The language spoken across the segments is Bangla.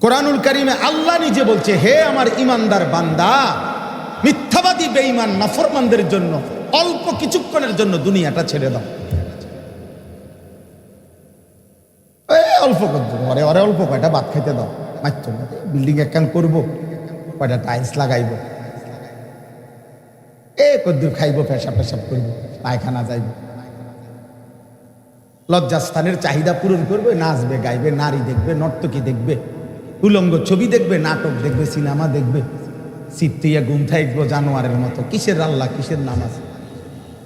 কোরআনুল কারীমে আল্লাহ নিজে বলছে, হে আমার ঈমানদার বান্দা, মিথ্যাবাদী বেঈমান নাফরমানদের জন্য অল্প কিছুক্ষণের জন্য দুনিয়াটা ছেড়ে দাও। অল্প ওরে ওরে অল্প কয়টা ভাত খাইতে দাও, মাত্র বিল্ডিং একখান করবো, কয়টা টাইলস লাগাইব, কদ্দুর খাইব, পেশাব পেশাব করবো, পায়খানা যাইব, লজ্জাস্থানের চাহিদা পূরণ করবে, নাচবে গাইবে, নারী দেখবে, নর্তকী দেখবে, উলঙ্গ ছবি দেখবে, নাটক দেখবে, সিনেমা দেখবে, সিদ্ধিয়া ঘুম থাকবো জানোয়ারের মতো। কিসের আল্লাহ, কিসের নামাজ,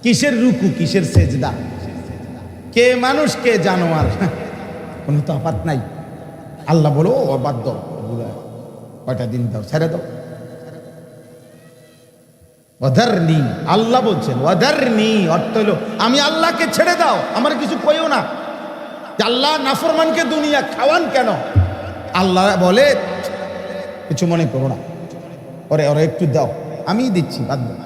কিসের রুকু, কিসের সেজদা? কে মানুষ কে জানোয়ার? কোনো তফাৎ নাই। আল্লাহ বলো বাদ দাও, কয়টা দিন দাও, ছেড়ে দাও। ওয়াদারনি, আল্লাহ বলছেন ওয়াদারনি, অর্থ হলো আমি আল্লাহকে ছেড়ে দাও, আমার কিছু কইও না। আল্লাহ নাফরমানকে দুনিয়া খাওয়ান কেন? আল্লাহ বলে কিছু মনে করো না, ওরে ওরে একটু দাও, আমি দিচ্ছি, বাদ দাও।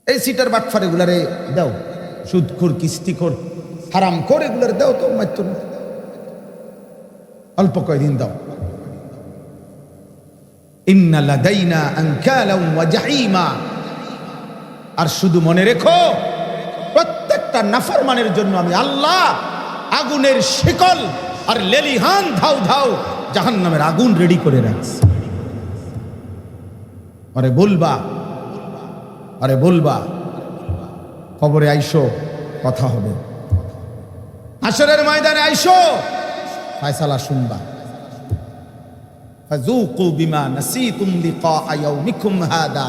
এই সিটার বাটফার এগুলারে দাও, সুদখোর, কিস্তিখোর, হারামখোর এগুলারে দাও তো, মাত্র অল্প কয়দিন দাও। ইন্না লাদাইনা আনকালাম ওয়া জাহিমা, আর শুধু মনে রেখো প্রত্যেকটা নাফরমানের জন্য আমি আল্লাহ আগুনের শিকল আর লেলিহান ধাউ ধাউ জাহান্নামের আগুন রেডি করে রাখছি। আরে বলবা, আরে বলবা, কবরে আইসো, কথা হবে। হাশরের ময়দানে আইসো, ফয়সালা শুনবা। ফাযুকু বিমা নাসিতুম লিকা ইয়াউমিকুম হাদা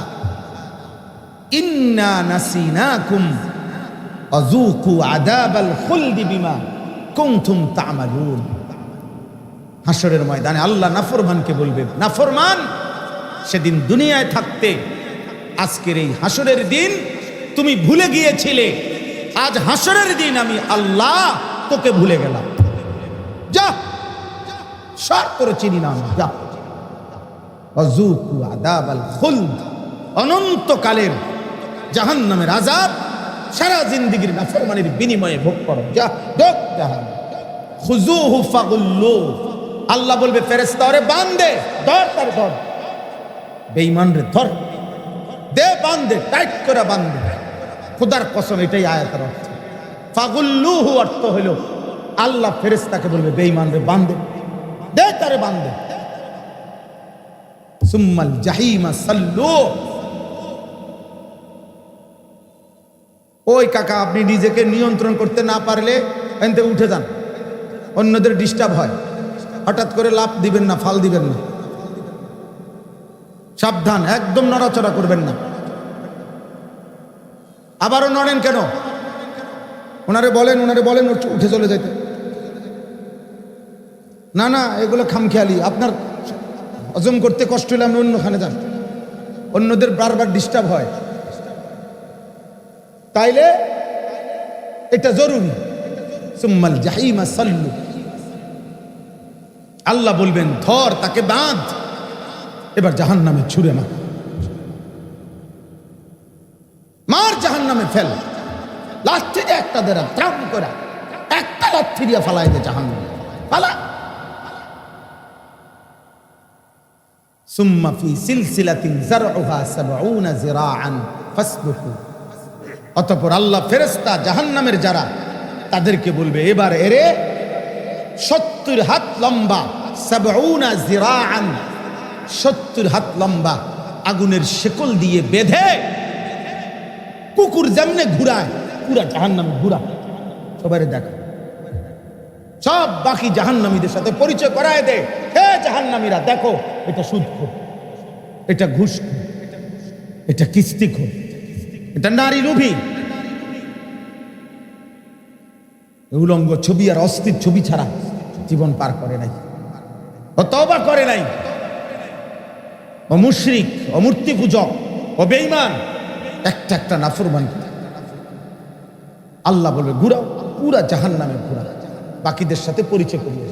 ইন্না নাসিনাকুম ওয়াযুকু আযাবাল খুলদি বিমা কুনতুম তা'মালুন। হাশরের ময়দানে আল্লাহ নাফরমানকে বলবে, নাফরমান, সেদিন দুনিয়ায় থাকতে আজকের এই হাশরের দিন তুমি ভুলে গিয়েছিলে, আজ হাশরের দিন আমি আল্লাহ তোকে ভুলে গেলাম, যা সর করে চিনি না, যা। ওয়াযুকু আযাবাল খুলদ, অনন্তকালের জাহান্নামের আযাব সারা জিন্দেগীর নাফরমানির বিনিময়ে ভোগ করো, যা ঢোক জাহান্নামে। খুযুহু ফাগুল্লু, আল্লাহ বলবে ফেরেশতা, ওরে বাঁধে, ধর, তার ধর, বেঈমান রে ধর, দে বাঁধে, টাইট করে বাঁধে। খোদার কসম এটাই আয়াতের অর্থ। ফাগুল্লুহু অর্থ হলো আল্লাহ ফেরেশতাকে বলবে বেঈমান রে বাঁধে, দে তারে বাঁধে। সুম্মাল জাহিমা সাল্লু, ওই কাকা আপনি নিজেকে নিয়ন্ত্রণ করতে না পারলে এনতে উঠে যান, অন্যদের ডিস্টার্ব হয়, হঠাৎ করে লাফ দিবেন না, ফাল দিবেন না, সাবধান, একদম নড়াচড়া করবেন না। আবারও নড়েন কেন? ওনারে বলেন উঠে চলে যেতে। না না, এগুলো খামখেয়ালি, আপনার হজম করতে কষ্ট হলে আপনি অন্যখানে যান, অন্যদের বারবার ডিস্টার্ব হয়, তাইলে এটা জরুরি। সুম্মাল জাহিমা সাল্লু, আল্লাহ বলবেন ধর, তাকে বাঁধ, এবার জাহান্নামে ছুঁড়ে মার, জাহান্নামে ফেল, লাঠি দিয়ে একটা দেরা ত্রাম করা, একটা লাঠি দিয়ে ফালাই দে জাহান্নামে, ফালা। সুম্মা ফি সিলসিলাতিন যারউহা ৭০ যিরাআন ফাসলুকু, অতঃপর আল্লাহ ফেরেশতা জাহান্নামের যারা, তাদেরকে বলবে এবার এরে ৭০ হাত লম্বা, ৭০ যিরাআন, ৭০ হাত লম্বা আগুনের শেকল দিয়ে বেঁধে, কুকুর যেমনে ঘুরায় পুরা জাহান্নামে ঘুরা, সবাই দেখা, সব বাকি জাহান্নামীদের সাথে পরিচয় করায় দে, হে জাহান্নামীরা দেখো, এটা সুদখোর, এটা ঘুষখোর, এটা কিস্তিখোর, এটা নারী লোভী, উলঙ্গ ছবি আর অস্থির ছবি ছাড়া জীবন পার করে নাই, ও তওবা করে নাই, ও মুশরিক, ও মূর্তি পূজক, ও বেঈমান, একটা একটা নাফরমান। আল্লাহ বলবে ঘুরাও, পুরা জাহান্নামে ঘুরা, বাকিদের সাথে পরিচয় করিয়ে।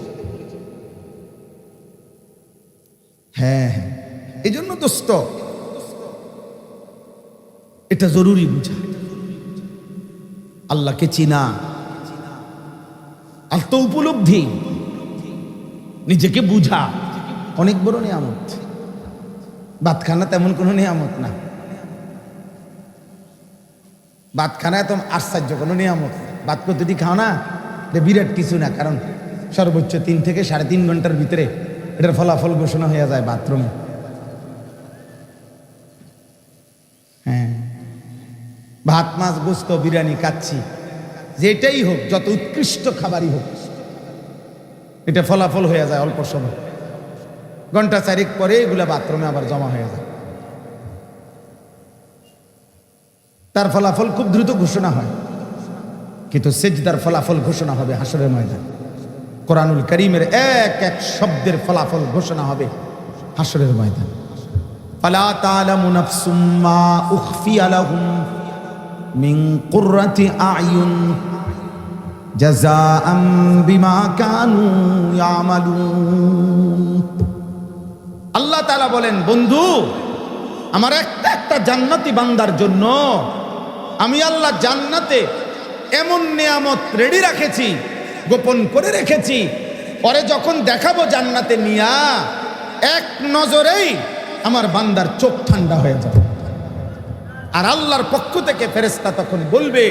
হ্যাঁ হ্যাঁ, এই জন্য দোস্ত এটা জরুরি বুঝা, আল্লাহকে চিনা, আত্ম উপলব্ধি, নিজেকে বুঝা অনেক বড় নিয়ামত। ভাত খানা তেমন কোনো নিয়ামত না, ভাত খানা এত আশ্চর্য কোনো নিয়ামত। ভাত প্রতিটি খাও না, এটা বিরাট কিছু না, কারণ সর্বোচ্চ 3 থেকে 3.5 ঘন্টার ভিতরে এটার ফলাফল ঘোষণা হয়ে যায় বাথরুমে। হ্যাঁ, ভাত মাছ গোস্ত বিরিয়ানি খাচ্ছি, যেটাই হোক, যত উৎকৃষ্ট খাবারই হোক, এটা ফলাফল হয়ে যায় অল্প সময়। ঘন্টা 4 পরে এগুলা বাথরুমে আবার জমা হয়ে যায়, তার ফলাফল খুব দ্রুত ঘোষণা হয়। কিন্তু সেজদার ফলাফল ঘোষণা হবে হাসরের ময়দান। কোরআনুল কারীমের এক এক শব্দের ফলাফল ঘোষণা হবে হাসরের ময়দান। ফালা তা'লামু নাফসুম মা উখফিয়া লাহুম মিন কুররাতি আ'য়ুন জাযাআম বিমা কানু ইয়ামালুন। আল্লাহ তাআলা বলেন, বন্ধু, আমার একটা একটা জান্নাতি বান্দার জন্য আমি আল্লাহ জান্নাতে এমন নিয়ামত রেডি রাখেছি, গোপন করে রেখেছি, পরে যখন দেখাবো জান্নাতে নিয়া, এক নজরেই আমার বান্দার চোখ ঠান্ডা হয়ে যাবে। আর আল্লাহর পক্ষ থেকে ফেরেশতা তখন বলবে,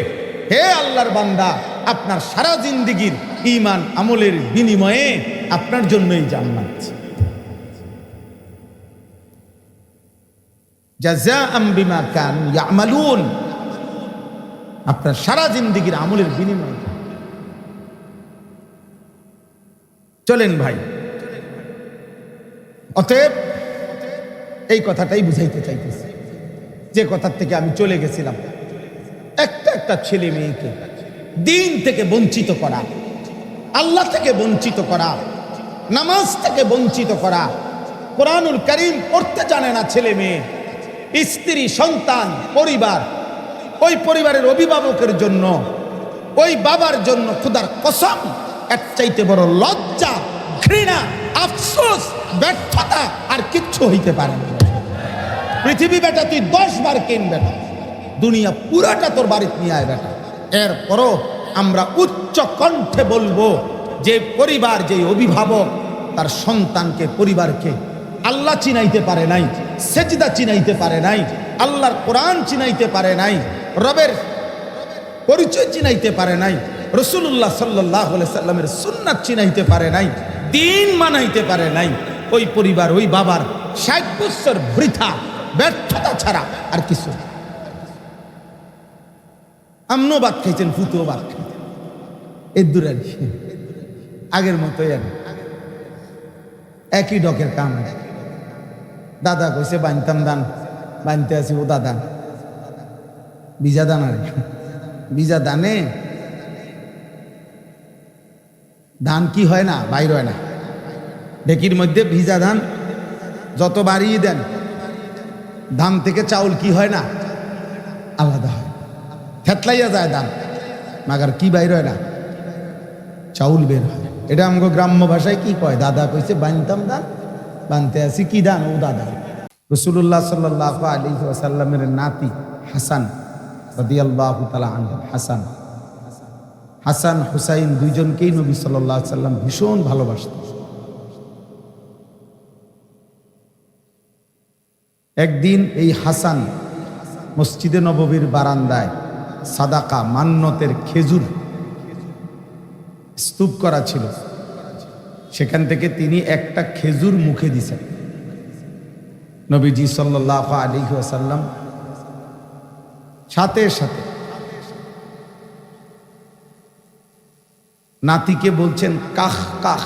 হে আল্লাহর বান্দা, আপনার সারা জিন্দেগীর ঈমান আমলের বিনিময়ে আপনার জন্যই জান্নাত। জাযাআম বিমা কানু ইয়ামালুন, আপনার সারা জিন্দেগীর আমলের বিনিময়ে। চলেন ভাই, অতএব এই কথাটাই বুঝাইতে চাইতেছি, যে কথার থেকে আমি চলে গেছিলাম। একটা একটা ছেলে মেয়েকে দিন থেকে বঞ্চিত করা, আল্লাহ থেকে বঞ্চিত করা, নামাজ থেকে বঞ্চিত করা, কোরআনুল কারীম পড়তে জানে না ছেলে মেয়ে, স্ত্রী, সন্তান, পরিবার, ওই পরিবারের অভিভাবকের জন্য, ওই বাবার জন্য খোদার কসম এর চাইতে বড় লজ্জা, ঘৃণা, আফসোস, ব্যর্থতা আর কিচ্ছু হইতে পারে না। পৃথিবী বেটা তুই 10 বার কেন বেটা, দুনিয়া পুরাটা তোর বাড়িতে নিয়ে আয় বেটা। এরপরও আমরা উচ্চ কণ্ঠে বলবো, যে পরিবার, যে অভিভাবক তার সন্তানকে, পরিবারকে আল্লাহ চিনাইতে পারে নাই, সেজদা চিনাইতে পারে নাই, আল্লাহর কোরআন চিনাইতে পারে নাই, রবের পরিচয় চিনাইতে পারে নাই, রাসূলুল্লাহ সাল্লাল্লাহু আলাইহি সাল্লামের সুন্নাত চিনাইতে পারে নাই, দিন মানাইতে পারে নাই, ওই পরিবার, ওই বাবার 60 বছর বৃথা ব্যর্থতা ছাড়া আর কিছু। আমনো ভাত খাইছেন, ফুতুও ভাত খাইছেন, এর দূর আর কি, আগের মতোই আর একই ডকের কাম। দাদা কইছে বানতাম দান, বানতে আছি, ও দাদা বিজা দান, আর বিজা দানে ধান কি হয় না, বাইর হয় না। ঢেকির মধ্যে ভিজা ধান যত বাড়িয়ে দেন, ধান থেকে চাউল কি হয় না, আলাদা হয়, থেতলাইয়া যায় ধান, মাগার কি বাইর হয় না, চাউল বের হয়। এটা আমাকে গ্রাম্য ভাষায় কি কয়, দাদা কইছে বানতাম দান, বানতে আছি কি দান, ও দাদা। রাসূলুল্লাহ সাল্লাল্লাহু আলাইহি ওয়াসাল্লামের নাতি হাসান রাদিয়াল্লাহু তাআলা আনহু, হাসান হুসাইন দুইজনকেই নবী সাল্লাল্লাহু আলাইহি ওয়াসাল্লাম ভীষণ ভালোবাসতেন। একদিন এই হাসান মসজিদে নববীর বারান্দায় সাদাকা, মান্নতের খেজুর স্তূপ করা ছিল, সেখান থেকে তিনি একটা খেজুর মুখে দিছেন। নবীজি সাল্লাল্লাহু আলাইহি ওয়াসাল্লাম সাথে সাথে নাতিকে বলছেন কাখ কাখ,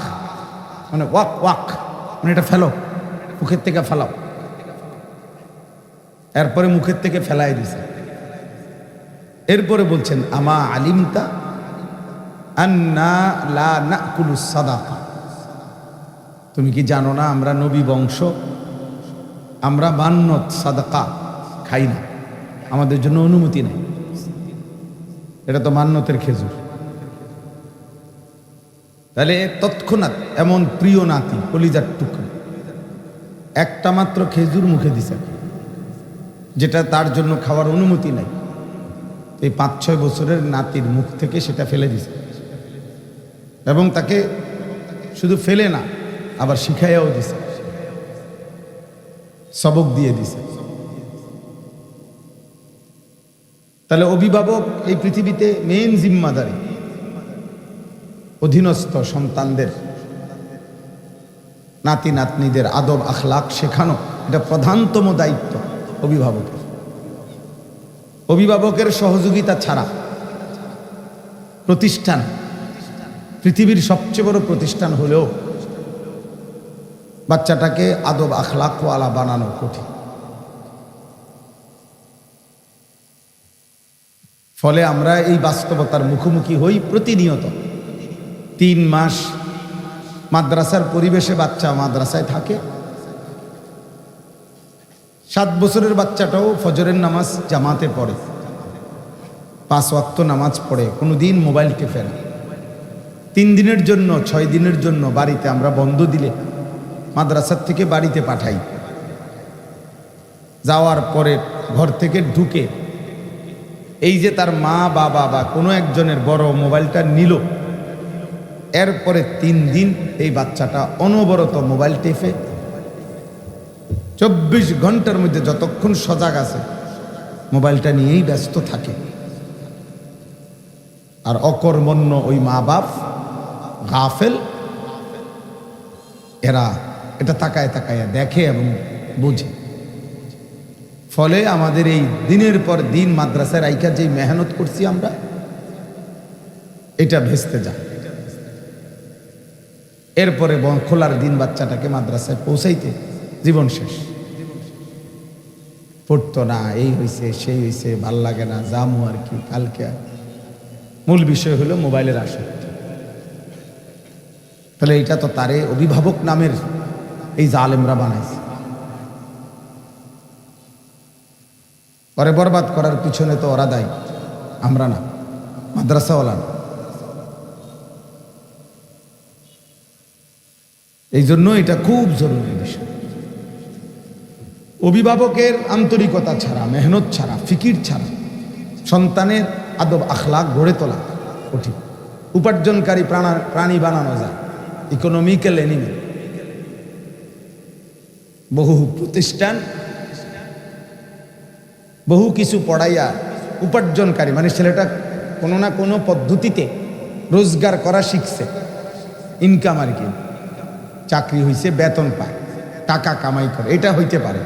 মানে ওয়াক ওয়াক, মানে এটা ফেলো, মুখের থেকে ফেলাও। এরপরে মুখের থেকে ফেলাই দিছে। এরপরে বলছেন আমা আলিমতা আন্না লা নাকুলু সাদাকা, তুমি কি জানো না আমরা নবী বংশ, আমরা মান্নত সাদাকা খাই না, আমাদের জন্য অনুমতি নেই। এটা তো মান্নতের খেজুর। তাহলে তৎক্ষণাৎ এমন প্রিয় নাতি, কলিজার টুকরা, একটা মাত্র খেজুর মুখে দিছে, যেটা তার জন্য খাওয়ার অনুমতি নাই। এই 5-6 বছরের নাতির মুখ থেকে সেটা ফেলে দিছে, এবং তাকে শুধু ফেলে না, আবার শিখাইয়াও দিছে, সবক দিয়ে দিছে। তাহলে অভিভাবক এই পৃথিবীতে মেইন জিম্মাদারি, অধীনস্থ সন্তানদের, নাতি নাতনিদের আদব আখলাক শেখানো, এটা প্রধানতম দায়িত্ব অভিভাবকের। অভিভাবকের সহযোগিতা ছাড়া প্রতিষ্ঠান, পৃথিবীর সবচেয়ে বড় প্রতিষ্ঠান হলেও বাচ্চাটাকে আদব আখলাকওয়ালা বানানো কঠিন। ফলে আমরা এই বাস্তবতার মুখোমুখি হই প্রতিনিয়ত। 3 মাস মাদ্রাসার পরিবেশে বাচ্চা মাদ্রাসায় থাকে, 7 বছরের বাচ্চাটাও ফজরের নামাজ জামাতে পড়ে, 5 ওয়াক্ত নামাজ পড়ে, কোনোদিন মোবাইল টেপে না। 3 দিনের জন্য 6 দিনের জন্য বাড়িতে আমরা বন্ধ দিলে মাদ্রাসার থেকে বাড়িতে পাঠাই। যাওয়ার পরে ঘর থেকে ঢুকে এই যে তার মা বাবা বা কোনো একজনের বড় মোবাইলটা নিল, এরপরে 3 দিন এই বাচ্চাটা অনবরত মোবাইল টেপে 24 ঘন্টার মধ্যে যতক্ষণ সজাগ আছে মোবাইলটা নিয়েই ব্যস্ত থাকে। আর অকর্মণ্য ওই মা বাপ গাফেল, এরা এটা তাকায় তাকায় দেখে এবং বুঝে। ফলে আমাদের এই দিনের পর দিন মাদ্রাসায় রাইখা যে মেহনত করছি আমরা, এটা ভেস্তে যায়। এরপরে খোলার দিন বাচ্চাটাকে মাদ্রাসায় পৌঁছাইতে জীবন শেষ। পড়তো না, এই হয়েছে সেই হয়েছে, ভাল লাগে না, জামু আর কি কালকে। মূল বিষয় হলো মোবাইলের আসক্তি। তাহলে এটা তো তারে অভিভাবক নামের এই জালেমরা বানাইছে। পরে বরবাদ করার পিছনে তো ওরা দায়ী, আমরা না, মাদ্রাসাওয়ালা না। এই জন্য এটা খুব জরুরি বিষয়। অভিভাবকের আন্তরিকতা ছাড়া, মেহনত ছাড়া, ফিকির ছাড়া সন্তানের আদব আখলাক গড়ে তোলা কঠিন। উপার্জনকারী প্রাণী বানানো যায়, ইকোনমিক্যাল এনিমেল। বহু প্রতিষ্ঠান বহু কিছু পড়াইয়া উপার্জনকারী, মানে ছেলেটা কোনো না কোনো পদ্ধতিতে রোজগার করা শিখছে, ইনকাম আর কি, চাকরি হয়েছে, বেতন পায়, টাকা কামাই করে, এটা হইতে পারে।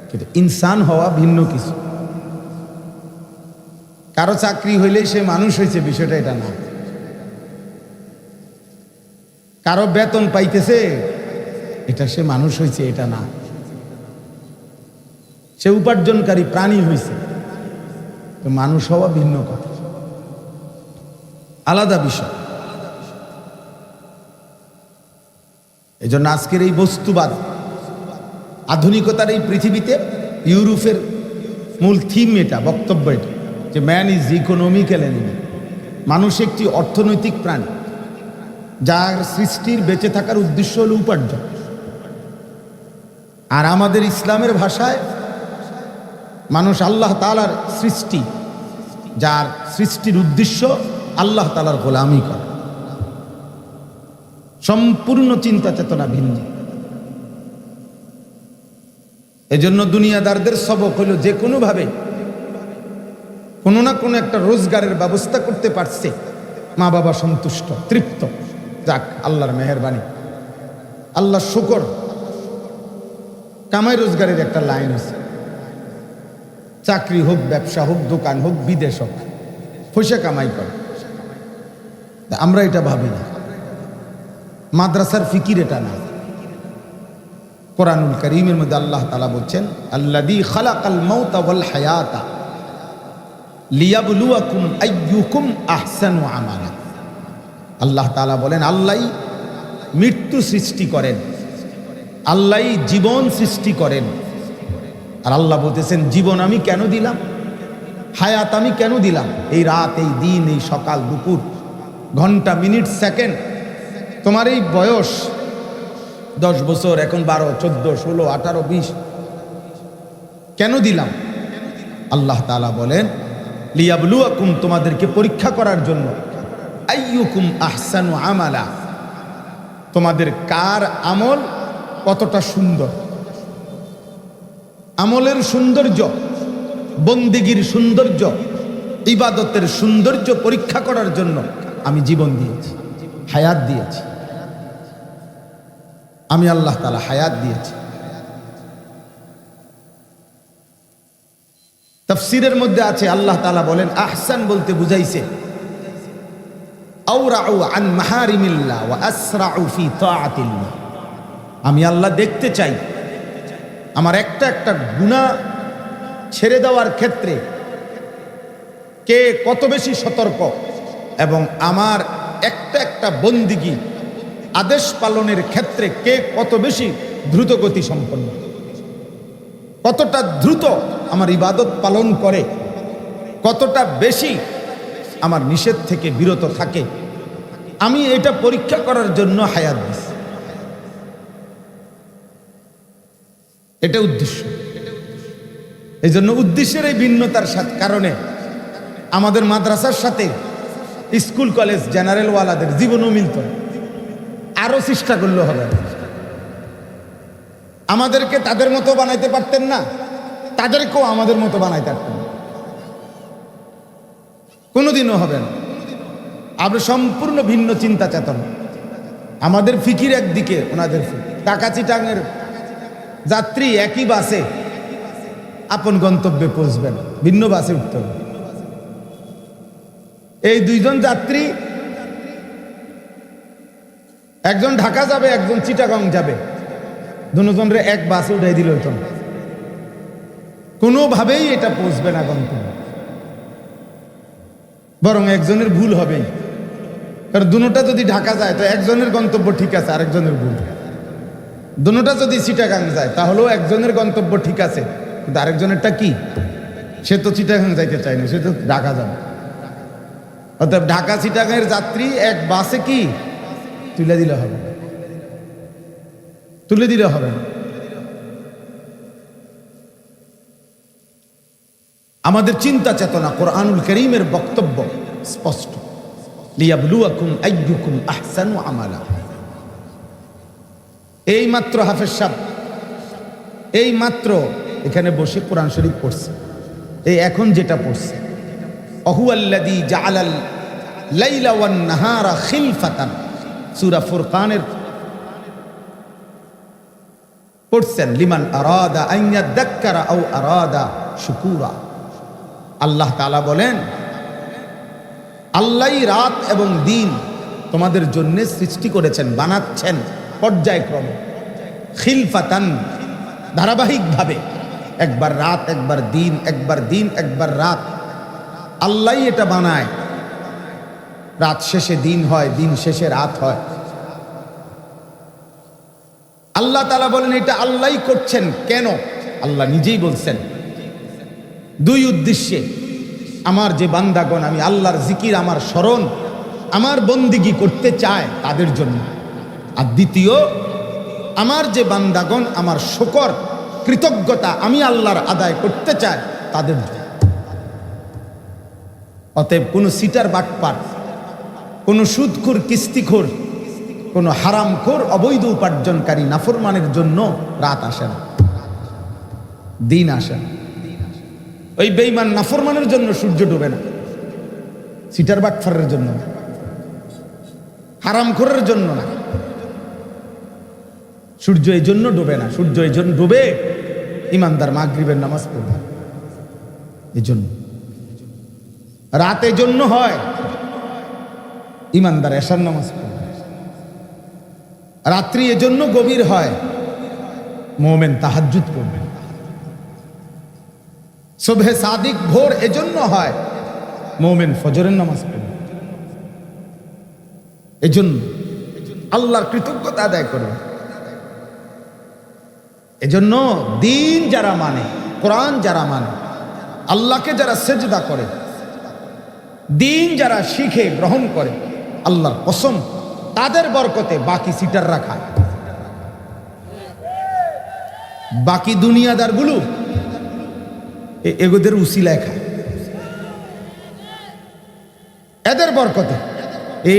কিন্তু ইনসান হওয়া ভিন্ন কিছু। কারো চাকরি হইলে সে মানুষ হয়েছে, বিষয়টা এটা না। কারো বেতন পাইতেছে, এটা সে মানুষ হয়েছে, এটা না। সে উপার্জনকারী প্রাণী হয়েছে, মানুষ হওয়া ভিন্ন কথা, আলাদা বিষয়। এই জন্য আজকের এই বস্তুবাদ, আধুনিকতার এই পৃথিবীতে ইউরোপের মূল থিম এটা, বক্তব্য এটা, যে ম্যান ইজ ইকোনমিক্যাল অ্যানিমেল। মানুষ একটি অর্থনৈতিক প্রাণী, যার সৃষ্টির বেঁচে থাকার উদ্দেশ্য হল উপার্জন। আর আমাদের ইসলামের ভাষায় মানুষ আল্লাহ তাআলার সৃষ্টি, যার সৃষ্টির উদ্দেশ্য আল্লাহ তাআলার গোলামি করা। সম্পূর্ণ চিন্তা চেতনা ভিন্ন। এজন্য দুনিয়াদারদের সবক হইল যে কোনোভাবে কোনো না কোনো একটা রোজগারের ব্যবস্থা করতে পারছে, মা বাবা সন্তুষ্ট, তৃপ্ত, যাক আল্লাহর মেহেরবানি, আল্লাহ শুকর। কামাই রোজগারের একটা লাইন আছে, চাকরি হোক, ব্যবসা হোক, দোকান হোক, বিদেশ হোক, পয়সা কামাই করে। আমরা এটা ভাবি না। মাদ্রাসার ফিকির এটা না। কোরআনুল কারীমের মধ্যে আল্লাহ তাআলা বলছেন, আল্লাযী খালাকাল মাউতা ওয়াল হায়াতা লিয়াবলুয়াকুম আইয়ুকুম আহসানু আমালা। আল্লাহ তাআলা বলেন, আল্লাহই মৃত্যু সৃষ্টি করেন, আল্লাহই জীবন সৃষ্টি করেন। আর আল্লাহ বলতেছেন, জীবন আমি কেন দিলাম, হায়াত আমি কেন দিলাম, এই রাত, এই দিন, এই সকাল দুপুর, ঘন্টা, মিনিট, সেকেন্ড, তোমার এই বয়স 10 বছর, এখন 12, 14, 16, 18, 20 কেন দিলাম? আল্লাহ তাআলা বলেন, লিয়াবলুয়াকুম, তোমাদেরকে পরীক্ষা করার জন্য, আইয়ুকুম আহসানু আমালা, তোমাদের কার আমল কতটা সুন্দর। আমলের সৌন্দর্য, বন্দেগীর সৌন্দর্য, ইবাদতের সৌন্দর্য পরীক্ষা করার জন্য আমি জীবন দিয়েছি, হায়াত দিয়েছি। আমি আল্লাহ তাআলা হায়াত দিয়েছি। তাফসীরের মধ্যে আছে আল্লাহ তাআলা বলেন আহসান বলতে বুঝাইছে আওরাউ আন মাহারিমিল্লাহ ওয়া আসরাউ ফি তাআতিল্লাহ। আমি আল্লাহ দেখতে চাই আমার একটা একটা গুনাহ ছেড়ে দেওয়ার ক্ষেত্রে কে কত বেশি সতর্ক, এবং আমার একটা একটা বন্দিগি আদেশ পালনের ক্ষেত্রে কে কত বেশি দ্রুত গতি সম্পন্ন, কতটা দ্রুত আমার ইবাদত পালন করে, কতটা বেশি আমার নিষেধ থেকে বিরত থাকে। আমি এটা পরীক্ষা করার জন্য হায়াত দিছি। এটা উদ্দেশ্য। এই জন্য উদ্দেশ্যের এই ভিন্নতার কারণে আমাদের মাদ্রাসার সাথে স্কুল কলেজ জেনারেল ওয়ালাদের জীবনও মিলত। আরো চেষ্টা করলে হবে। আমাদেরকে তাদের মতো বানাইতে পারতেন না, তাদেরকেও আমাদের মতো বানাইতে পারতেন, কোনোদিনও হবে না। আমরা সম্পূর্ণ ভিন্ন চিন্তা চেতনা। আমাদের ফিকির একদিকে, ওনাদের ঢাকা চিটাঙের যাত্রী একই বাসে আপন গন্তব্যে পৌঁছবেন, ভিন্ন বাসে উঠতে হবে। এই দুইজন যাত্রী, একজন ঢাকা যাবে, একজন চিটাগং যাবে, দুজনরে এক বাসে উঠাই দিল হইতো, কোনোভাবেই এটা পৌঁছবে না গন্তব্যে। বরং একজনের ভুল হবে, কারণ দুটা যদি ঢাকা যায় তো একজনের গন্তব্য ঠিক আছে, আরেকজনের ভুল। দুটা যদি চিটাগাং যায় তাহলেও একজনের গন্তব্য ঠিক আছে, কিন্তু আরেকজনেরটা কি? সে তো চিটাগাং যাইতে চায় না, সে তো ঢাকা যাবে। অর্থাৎ ঢাকা চিটাগাংয়ের যাত্রী এক বাসে কি তুলে দিলে হবে, তুলে দিলে হবে। আমাদের চিন্তা চেতনা, কোরআনুল কারীমের বক্তব্য স্পষ্ট, লিয়াবলুয়াকুম আইয়ুকুম আহসানু আমালা। এই মাত্র হাফেজ সাহেব এই মাত্র এখানে বসে কোরআন শরীফ পড়ছে, এই এখন যেটা পড়ছে, অহুয়াল্লাযী জাআলাল লাইলা ওয়ান নাহারা খিলফাতান, সূরা ফুরকানের পড়ছেন, লিমান আরাদা আন ইয়াযাক্কারা আও আরাদা শুকুরা। আল্লাহ তাআলা বলেন আল্লাহই রাত এবং দিন তোমাদের জন্য সৃষ্টি করেছেন, বানাচ্ছেন পর্যায়ক্রমে, খিলফাতান ধারাবাহিকভাবে, একবার রাত একবার দিন, একবার দিন একবার রাত। আল্লাহই এটা বানায়, রাত শেষে দিন হয়, দিন শেষে রাত হয়। আল্লাহ তাআলা বলেন এটা আল্লাহই করছেন। কেন? আল্লাহ নিজেই বলছেন দুই উদ্দেশ্যে, আমার যে বান্দাগণ আমি আল্লাহর জিকির, আমার স্মরণ, আমার বন্দিগি করতে চায় তাদের জন্য, আর দ্বিতীয় আমার যে বান্দাগণ আমার শুকর কৃতজ্ঞতা আমি আল্লাহর আদায় করতে চায় তাদের জন্য। অতএব কোনো সিটার বাটপার, কোনো সুদখোর কিস্তিখোর, কোনো হারামখোর অবৈধ উপার্জনকারী নাফরমানের জন্য রাত আসে না, দিন আসে না। ওই বেঈমান নাফরমানের জন্য সূর্য ডুবে না, সিটার বাটফারের জন্য না, হারামখোরের জন্য না। সূর্য এই জন্য ডুবে না, সূর্য এই জন্য ডুবে ইমানদার মাগরিবের নামাজ পড়বে, এই জন্য। রাত এই জন্য হয় ইমানদার এশার নামাজ পড়বে। রাত্রি এজন্য গভীর হয় মুমিন তাহাজ্জুদ পড়বে। সুবহে সাদিক ভোর এজন্য হয় মুমিন ফজরের নামাজ পড়বে। এজন্য আল্লাহর কৃতজ্ঞতা আদায় করবে। এজন্য দিন যারা মানে, কোরআন যারা মানে, আল্লাহকে যারা সেজদা করে, দিন যারা শিখে গ্রহণ করে, আল্লাহর কসম তাদের বরকতে বাকি সিটার রাখা, বাকি দুনিয়াদার গুলো এগোদের উসিলায় খায়, এদের বরকতে। এ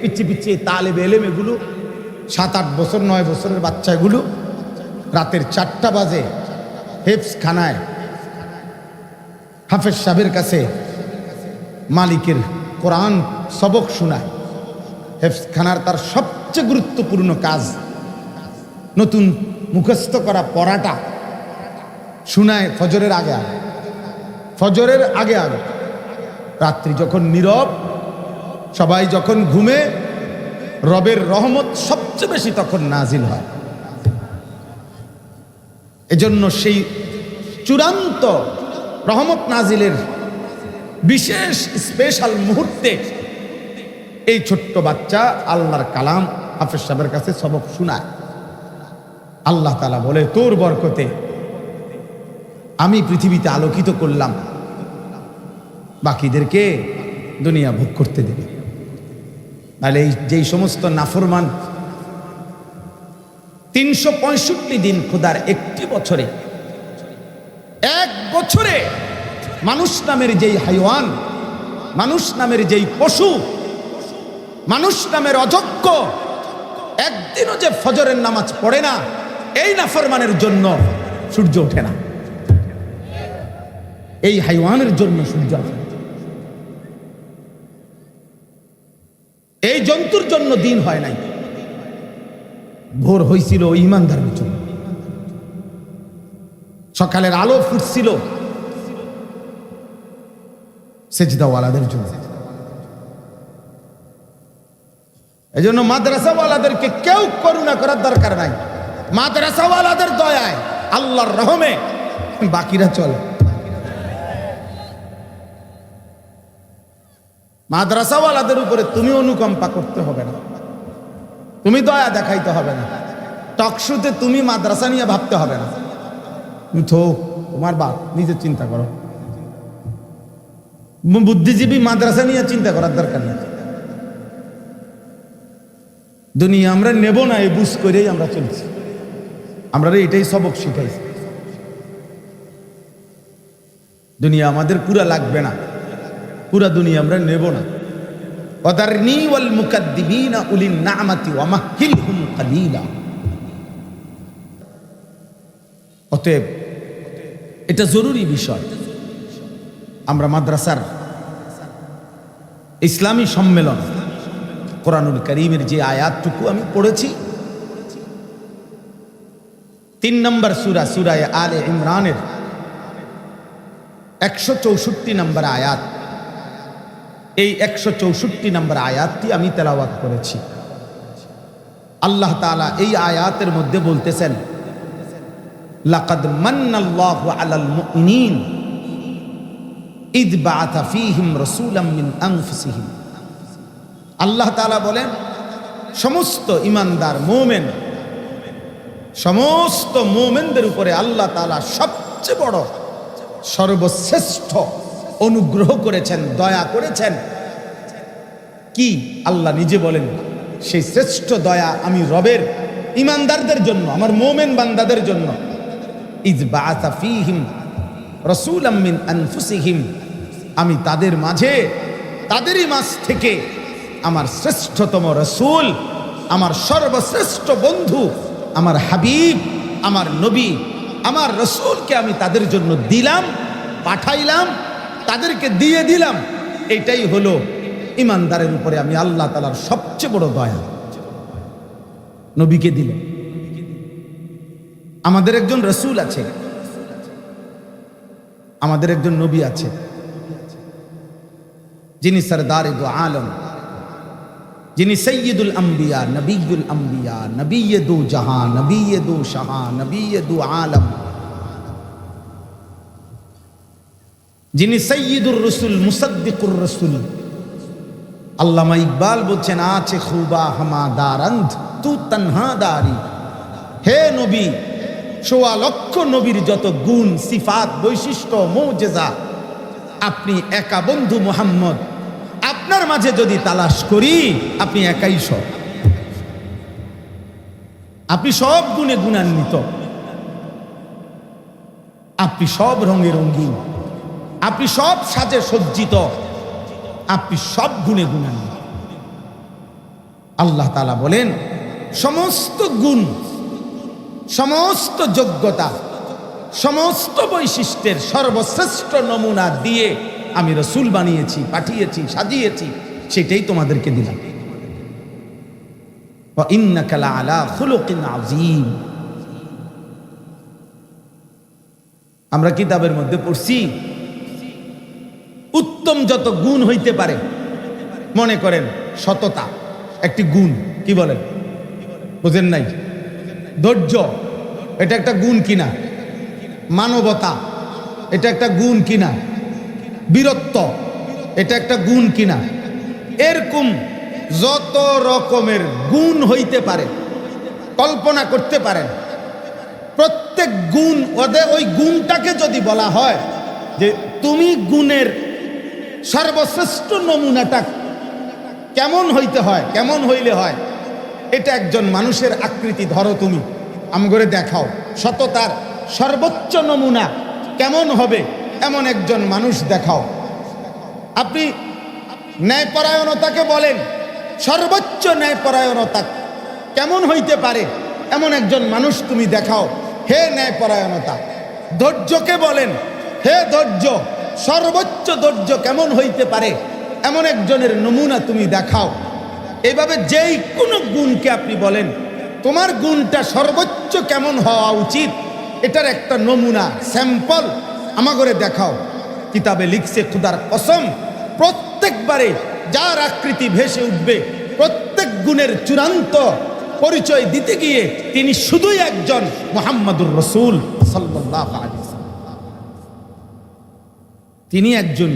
পিচ্ছি পিচ্ছি তালেব এলেম এগুলো 7-8 বছর 9 বছরের বাচ্চাগুলো রাতের 4টা বাজে হেফজ খানায় হাফেজ সাহেবের কাছে মালিকের কোরআন সবক শোনায়। হেফজ খানার তার সবচেয়ে গুরুত্বপূর্ণ কাজ নতুন মুখস্থ করা পড়াটা শোনায় ফজরের আগে আগে। রাত্রি যখন নীরব, সবাই যখন ঘুমে, রবের রহমত সবচেয়ে বেশি তখন নাজিল হয়। এজন্য সেই চূড়ান্ত রহমত নাজিলের বিশেষ স্পেশাল মুহূর্তে এই ছোট্ট বাচ্চা আল্লাহর কালাম হাফেজ সাহেবের কাছে সবক শোনায়। আল্লাহ তাআলা বলে, তোর বরকতে আমি পৃথিবীতে আলোকিত করলাম, বাকিদেরকে দুনিয়া ভোগ করতে দেবে। তাহলে এই যেই সমস্ত নাফরমান 365 দিন খোদার একটি বছরে, এক বছরে মানুষ নামের যেই হাইওয়ান, মানুষ নামের যেই পশু, মানুষ নামের অযোগ্য একদিনও যে ফজরের নামাজ পড়ে না, এই নাফরমানের জন্য সূর্য ওঠে না, এই হাইওয়ানের জন্য সূর্য ওঠে না, এই জন্তুর জন্য দিন হয় নাই। ভোর হয়েছিল ঈমানদারের জন্য, সকালের আলো ফুটছিল সেজদাওয়ালাদের জন্য। এজন্য মাদ্রাসাওয়ালাদেরকে কেউ করুণা করার দরকার নাই। মাদ্রাসাওয়ালাদের দয়ায়, আল্লাহর রহমে বাকিরা চলে। মাদ্রাসাওয়ালাদের উপরে তুমি অনুকম্পা করতে হবে না, তুমি দয়া দেখাইতে হবে না, টকশুতে তুমি মাদ্রাসা নিয়ে ভাবতে হবে না। তুমি তো তোমার বাপ নিজে চিন্তা করো, বুদ্ধিজীবী মাদ্রাসা নিয়ে চিন্তা করার দরকার নেই। দুনিয়া আমরা নেব না, এই বুঝ করেই আমরা চলছি। আমরা এটাই সবক শিখাইছি। দুনিয়া আমাদের পুরা লাগবে না, পুরা দুনিয়া আমরা নেব না। ওয়াদারনি ওয়াল মুকাদ্দিবিনা উলিন নি'মাতি ওয়া মাহহিলহুম কালিলা। অতএব এটা জরুরি বিষয়। আমরা মাদ্রাসার ইসলামী সম্মেলন কোরআনুল কারীমের যে আয়াতটুকু আমি পড়েছি, 3 নম্বর সূরা, সূরা আলে ইমরানের 164 নম্বর আয়াত, এই 164 নম্বর আয়াতটি আমি তেলাওয়াত করেছি। আল্লাহ তাআলা এই আয়াতের মধ্যে বলতেছেন, লাকাদ মান্নাল্লাহু আলাল মুমিনিন ইদ বাআথা ফীহিম রাসূলাম মিন আনফুসিহিম। আল্লাহ তাআলা বলেন, সমস্ত ঈমানদার মুমিন, সমস্ত মুমিনদের উপরে আল্লাহ তাআলা সবচেয়ে বড় সর্বশ্রেষ্ঠ অনুগ্রহ করেছেন, দয়া করেছেন। কি? আল্লাহ নিজে বলেন, সেই শ্রেষ্ঠ দয়া আমি রবের ঈমানদারদের জন্য, আমার মুমিন বান্দাদের জন্য। ইয বাআসা ফীহিম রাসূলাম মিন আনফুসিহিম, আমি তাদের মাঝে, তাদেরই মাঝ থেকে আমার শ্রেষ্ঠতম রাসূল, আমার সর্বশ্রেষ্ঠ বন্ধু, আমার হাবিব, আমার নবী, আমার রাসূলকে আমি তাদের জন্য দিলাম, পাঠাইলাম, তাদেরকে দিয়ে দিলাম। এটাই হলো ঈমানদারের উপরে আমি আল্লাহ তাআলার সবচেয়ে বড় দয়া। নবীকে দিলেন। আমাদের একজন রাসূল আছে, আমাদের একজন নবী আছে, যিনি সরদারে দু আলম, যিনি সৈয়দুল আম্বিয়া, নবিয়ুল আম্বিয়া, নবিয়ে দু জাহান, নবিয়ে দু শাহান, নবিয়ে দু আলম, যিনি সৈয়দুর রসুল, মুসাদ্দিকুর রসুল। আল্লামা ইকবাল বলছেন, আছে খুবা হামাদারন্দ তু তনহাদারি। হে নবী, ১.৫ লক্ষ নবীর যত গুণ, সিফাত, বৈশিষ্ট্য, মুজেজা, আপনি একা বন্ধু মুহাম্মদ, আপনার মাঝে যদি তালাশ করি, আপনি একাই সব। আপনি সব গুণে গুণান্বিত, আপনি সব রঙে রঙিন, আপনি সব সাজে সজ্জিত, আপনি সব গুণে গুণান্বিত। আল্লাহ তাআলা বলেন, সমস্ত গুণ, সমস্ত যোগ্যতা, সমস্ত বৈশিষ্ট্যের সর্বশ্রেষ্ঠ নমুনা দিয়ে আমি রসূল বানিয়েছি, পাঠিয়েছি, সাজিয়েছি, সেটাই তোমাদেরকে দিলাম। ওয়া ইন্নাকা লাআলা খুলুকিন আযীম। আমরা কিতাবের মধ্যে পড়ছি উত্তম যত গুণ হইতে পারে, মনে করেন সততা একটি গুণ, কি বলেন, বুঝেন নাই? ধৈর্য এটা একটা গুণ কিনা? মানবতা এটা একটা গুণ কিনা? বীরত্ব এটা একটা গুণ কিনা? এরকম যত রকমের গুণ হইতে পারে কল্পনা করতে পারেন, প্রত্যেক গুণ ওই গুণটাকে যদি বলা হয় যে তুমি গুণের সর্বশ্রেষ্ঠ নমুনাটা কেমন হইতে হয়, কেমন হইলে হয়, এটা একজন মানুষের আকৃতি ধরো, তুমি আমগরে দেখাও, সততার সর্বোচ্চ নমুনা কেমন হবে এমন একজন মানুষ দেখাও। আপনি ন্যায়পরায়ণতাকে বলেন, সর্বোচ্চ ন্যায়পরায়ণতা কেমন হইতে পারে এমন একজন মানুষ তুমি দেখাও, হে ন্যায়পরায়ণতা। ধৈর্যকে বলেন, হে ধৈর্য, সর্বোচ্চ ধৈর্য কেমন হইতে পারে এমন একজনের নমুনা তুমি দেখাও। এইভাবে যেই কোনো গুণকে আপনি বলেন তোমার গুণটা সর্বোচ্চ কেমন হওয়া উচিত, এটার একটা নমুনা, স্যাম্পল আমাগরে দেখাও। কিতাবে লিখছে খুদার কসম, প্রত্যেকবারে যার আকৃতি ভেসে উঠবে, প্রত্যেক গুণের চূড়ান্ত পরিচয় দিতে গিয়ে তিনি শুধুই একজন মুহাম্মাদুর রাসূল সাল্লাল্লাহু আলাইহি ওয়াসাল্লাম। তিনি একজন,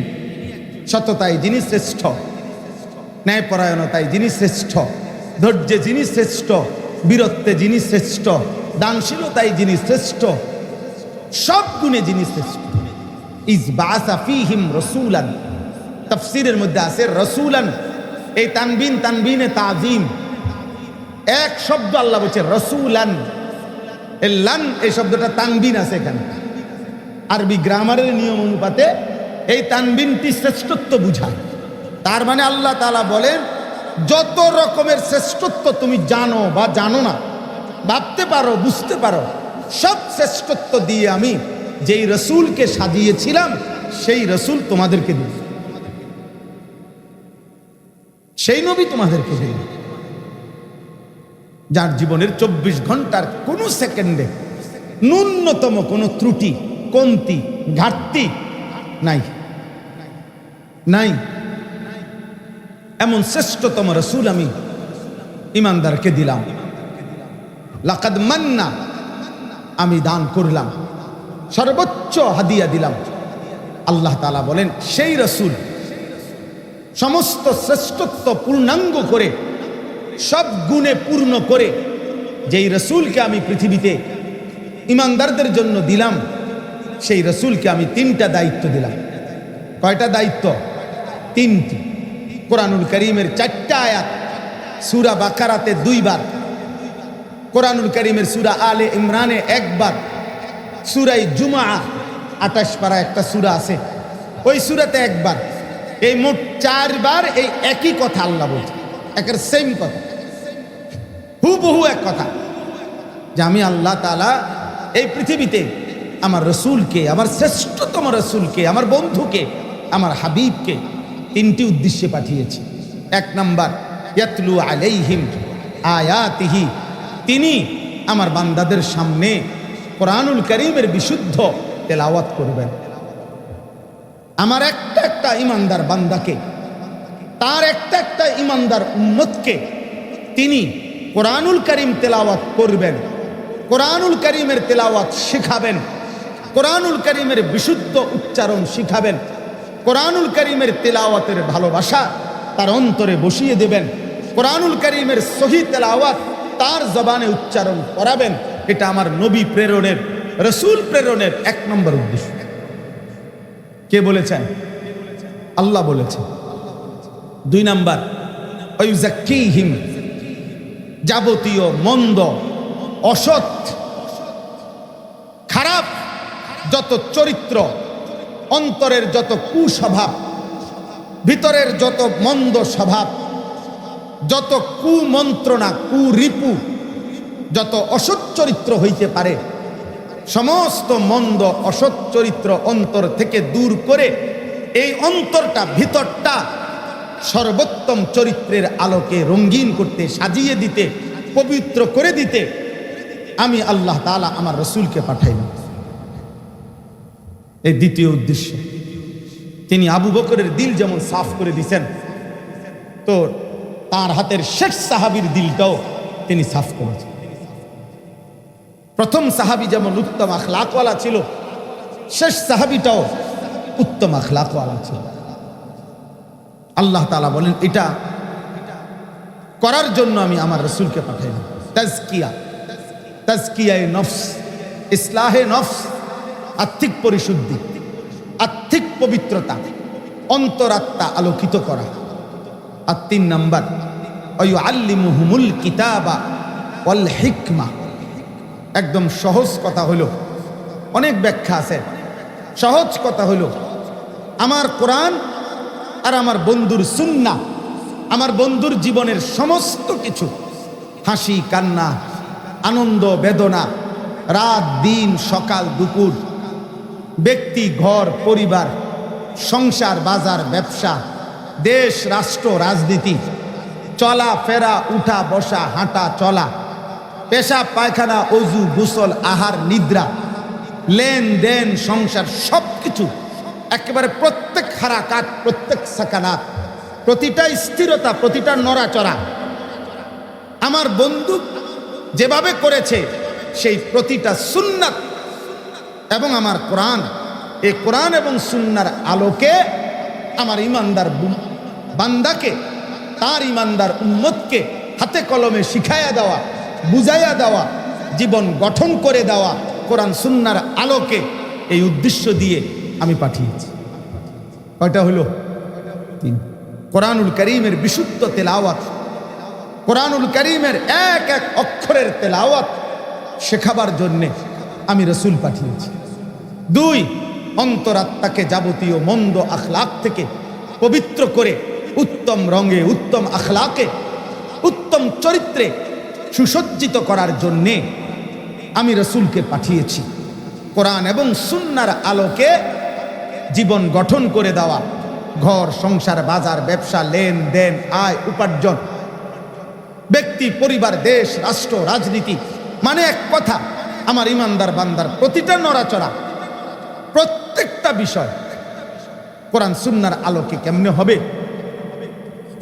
সততায় যিনি শ্রেষ্ঠ, ন্যায়পরায়ণতায় যিনি শ্রেষ্ঠ, ধৈর্যে যিনি শ্রেষ্ঠ, বীরত্বে যিনি শ্রেষ্ঠ, দানশীলতায় যিনি শ্রেষ্ঠ, সব গুণে যিনি শ্রেষ্ঠ। ইজ বাআসা ফীহিম রাসূলান, তাফসীরের মধ্যে আছে রাসূলান, এই তানবিন, তানবিনে তাযীম, এক শব্দ আল্লাহ বলছে রাসূলান, এই লান, এই শব্দটা তানবিন আছে এখানে। আরবি গ্রামারের নিয়ম অনুপাতে এই তানবিনটি শ্রেষ্ঠত্ব বুঝায়। তার মানে আল্লাহ তাআলা বলেন যত রকমের শ্রেষ্ঠত্ব তুমি জানো বা জানো না, ভাবতে পারো, বুঝতে পারো, সব শ্রেষ্ঠত্ব দিয়ে আমি যেই রসুলকে সাজিয়েছিলাম সেই রসুল তোমাদেরকে দিল, সেই নবী তোমাদেরকে দিল, যার জীবনের 24 ঘন্টার কোনো সেকেন্ডে ন্যূনতম কোনো ত্রুটি, কমতি, ঘাটতি নাই, নাই। এমন শ্রেষ্ঠতম রসুল আমি ইমানদারকে দিলাম। লাকাদ মান্না, আমি দান করলাম, সর্বোচ্চ হাদিয়া দিলাম। আল্লাহ তাআলা বলেন সেই রসুল সমস্ত শ্রেষ্ঠত্ব পূর্ণাঙ্গ করে, সব গুণে পূর্ণ করে যেই রসুলকে আমি পৃথিবীতে ইমানদারদের জন্য দিলাম, সেই রসুলকে আমি 3টা দায়িত্ব দিলাম। কয়টা দায়িত্ব? 3টি। কোরআনুল কারীমের 4টা আয়াত, সূরা বাকারাতে 2 বার, কোরআনুল কারীমের সূরা আলে ইমরানে 1 বার, সূরা জুমআ 28 পারা একটা সূরা আছে, ওই সূরাতে 1 বার, এই মোট 4 বার এই একই কথা আল্লাহ বলছে, একের সেম কথা, হুবহু এক কথা, যে আমি আল্লাহ তাআলা এই পৃথিবীতে আমার রসুলকে, আমার শ্রেষ্ঠতম রসুলকে, আমার বন্ধুকে, আমার হাবিবকে 3টি উদ্দেশ্যে পাঠিয়েছি। 1 নাম্বার, ইয়াতলু আলাইহিম আয়াতিহি, তিনি আমার বান্দাদের সামনে কোরআনুল কারীমের বিশুদ্ধ তেলাওয়াত করবেন। আমার একটা একটা ইমানদার বান্দাকে, তার একটা একটা ইমানদার উম্মতকে তিনি কোরআনুল কারীম তেলাওয়াত করবেন, কোরআনুল কারীমের তেলাওয়াত শিখাবেন, কোরআনুল কারীমের বিশুদ্ধ উচ্চারণ শিখাবেন, কোরআনুল কারীমের তেলাওয়াতের ভালোবাসা তার অন্তরে বসিয়ে দেবেন, কোরআনুল কারীমের সহি তেলাওয়াত তার জবানে উচ্চারণ করাবেন। এটা আমার নবী প্রেরণের, রসুল প্রেরণের 1 নম্বর উদ্দেশ্য। কে বলেছেন? আল্লাহ বলেছেন। 2 নাম্বার, ওয়ায়ুযাক্কিহিম, যাবতীয় মন্দ, অসৎ, খারাপ যত চরিত্র, অন্তরের যত কুস্বভাব, ভিতরের যত মন্দ স্বভাব, যত কুমন্ত্রণা, কুরিপু, যত অসৎ চরিত্র হইতে পারে, সমস্ত মন্দ অসৎ চরিত্র অন্তর থেকে দূর করে এই অন্তরটা, ভিতরটা সর্বোত্তম চরিত্রের আলোকে রঙিন করতে, সাজিয়ে দিতে, পবিত্র করে দিতে আমি আল্লাহ তাআলা আমার রসুলকে পাঠাইলাম। এই দ্বিতীয় উদ্দেশ্য। তিনি আবু বকরের দিল যেমন সাফ করে দিয়েছেন, তো তার হাতের শেষ সাহাবীর দিলটাও তিনি সাফ করেছেন। প্রথম সাহাবী যেমন উত্তম আখলাকওয়ালা ছিল, শেষ সাহাবীটাও উত্তম আখলাকওয়ালা ছিল। আল্লাহ তাআলা বলেন এটা করার জন্য আমি আমার রসুলকে পাঠাইলাম। তাজকিয়া, তাজকিয়ায়ে নফস, ইসলাহে নফস, আত্মিক পরিশুদ্ধি, আত্মিক পবিত্রতা, অন্তরাত্মা আলোকিত করা। আর 3 নাম্বার, ওয়ায়ুআল্লিমুহুমুল কিতাবা ওয়াল হিকমা। একদম সহজ কথা হলো, অনেক ব্যাখ্যা আছে, সহজ কথা হলো আমার কোরআন আর আমার বন্ধুর সুন্নাহ, আমার বন্ধুর জীবনের সমস্ত কিছু, হাসি কান্না, আনন্দ বেদনা, রাত দিন, সকাল দুপুর, ব্যক্তি ঘর পরিবার, সংসার বাজার ব্যবসা, দেশ রাষ্ট্র রাজনীতি, চলা ফেরা, উঠা বসা, হাঁটা চলা, পেশাব পায়খানা, অজু গোসল, আহার নিদ্রা, লেনদেন, সংসার, সব কিছু একেবারে প্রত্যেক হারাকাত, প্রত্যেক সাকানাত, প্রতিটা স্থিরতা, প্রতিটা নড়াচড়া আমার বন্ধু যেভাবে করেছে সেই প্রতিটা সুন্নাত এবং আমার কোরআন, এই কোরআন এবং সুন্নার আলোকে আমার ইমানদার বান্দাকে, তার ইমানদার উম্মতকে হাতে কলমে শিখাইয়া দেওয়া, বুঝাইয়া দেওয়া, জীবন গঠন করে দেওয়া কোরআন সুন্নার আলোকে, এই উদ্দেশ্য দিয়ে আমি পাঠিয়েছি। কয়টা হলো? 3। কোরআনুল কারীমের বিশুদ্ধ তেলাওয়াত, কোরআনুল কারীমের এক এক অক্ষরের তেলাওয়াত শেখাবার জন্যে আমি রসুল পাঠিয়েছি। 2, অন্তরাত্মাকে যাবতীয় মন্দ আখলাক থেকে পবিত্র করে উত্তম রঙে, উত্তম আখলাকে, উত্তম চরিত্রে সুসজ্জিত করার জন্যে আমি রসুলকে পাঠিয়েছি। কোরআন এবং সুন্নার আলোকে জীবন গঠন করে দেওয়া, ঘর সংসার বাজার ব্যবসা লেনদেন আয় উপার্জন, ব্যক্তি পরিবার দেশ রাষ্ট্র রাজনীতি, মানে এক কথা আমার ইমানদার বান্দার প্রতিটা নড়াচড়া, প্রত্যেকটা বিষয় কোরআন সুন্নাহর আলোকে কেমনে হবে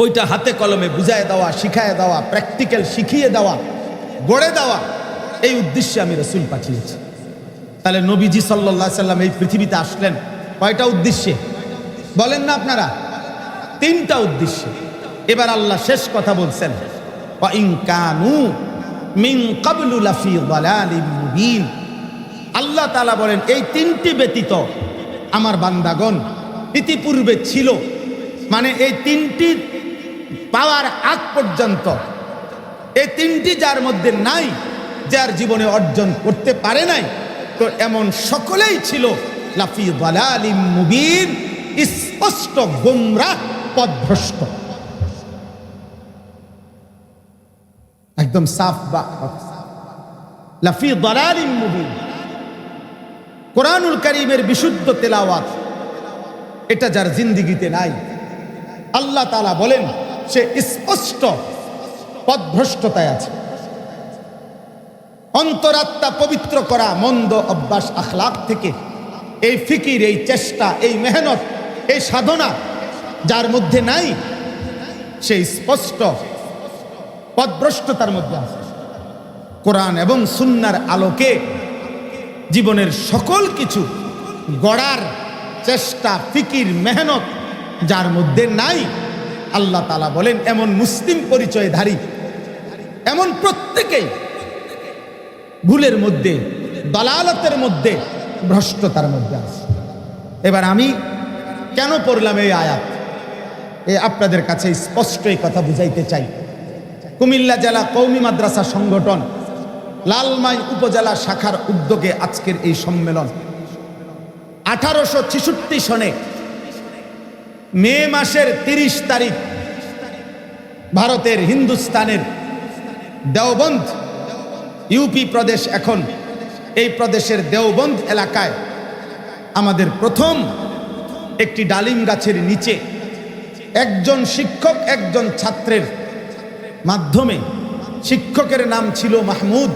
ওইটা হাতে কলমে বুঝায় দেওয়া, শিখায় দেওয়া, প্র্যাকটিক্যাল শিখিয়ে দেওয়া, গড়ে দেওয়া, এই উদ্দেশ্যে আমি রসুল পাঠিয়েছি। তাহলে নবীজি সাল্লাল্লাহু আলাইহি সাল্লাম এই পৃথিবীতে আসলেন কয়টা উদ্দেশ্যে বলেন না আপনারা? 3টা উদ্দেশ্যে। এবার আল্লাহ শেষ কথা বলছেন, ওয়া ইন কানু মিন ক্বাবলু লাফি যালালিম মুবিন। আল্লাহ তাআলা বলেন এই 3টি ব্যতীত আমার বান্দাগণ ইতিপূর্বে ছিল, মানে এই 3টি পাওয়ার আগ পর্যন্ত, এই 3টি যার মধ্যে নাই, যার জীবনে অর্জন করতে পারে নাই, তো এমন সকলেই ছিল লাফি যালালিম মুবিন, স্পষ্ট গোমরাহ পথভ্রষ্ট, একদম সাফ বা লাফি যালালিম মুবিন। কোরআনুল কারীমের বিশুদ্ধ তেলাওয়াত এটা যার জিন্দিগিতে নাই, আল্লাহ তাআলা বলেন সে স্পষ্ট পথভ্রষ্টতায় আছে। অন্তরাত্মা পবিত্র করা মন্দ অভ্যাস আখলাক থেকে এই ফিকির, এই চেষ্টা, এই মেহনত, এই সাধনা যার মধ্যে নাই, সে স্পষ্ট পথভ্রষ্টতার মধ্যে আছে। কোরআন এবং সুন্নাহর আলোকে জীবনের সকল কিছু গড়ার চেষ্টা, ফিকির, মেহনত যার মধ্যে নাই, আল্লাহ তাআলা বলেন এমন মুসলিম পরিচয়ধারী, এমন প্রত্যেকেই ভুলের মধ্যে, দালালতের মধ্যে, ভ্রষ্টতার মধ্যে আছে। এবার আমি কেন পড়লাম এই আয়াত, আপনাদের কাছে স্পষ্ট এই কথা বুঝাইতে চাই। কুমিল্লা জেলা কওমি মাদ্রাসা সংগঠন লালমাই উপজেলা শাখার উদ্যোগে আজকের এই সম্মেলন 1866 সনে মে মাসের 30 তারিখ ভারতের হিন্দুস্তানের দেওবন্দ ইউপি প্রদেশ, এখন এই প্রদেশের দেওবন্দ এলাকায় আমাদের প্রথম একটি ডালিম গাছের নিচে একজন শিক্ষক একজন ছাত্রের মাধ্যমে, শিক্ষকের নাম ছিল মাহমুদ,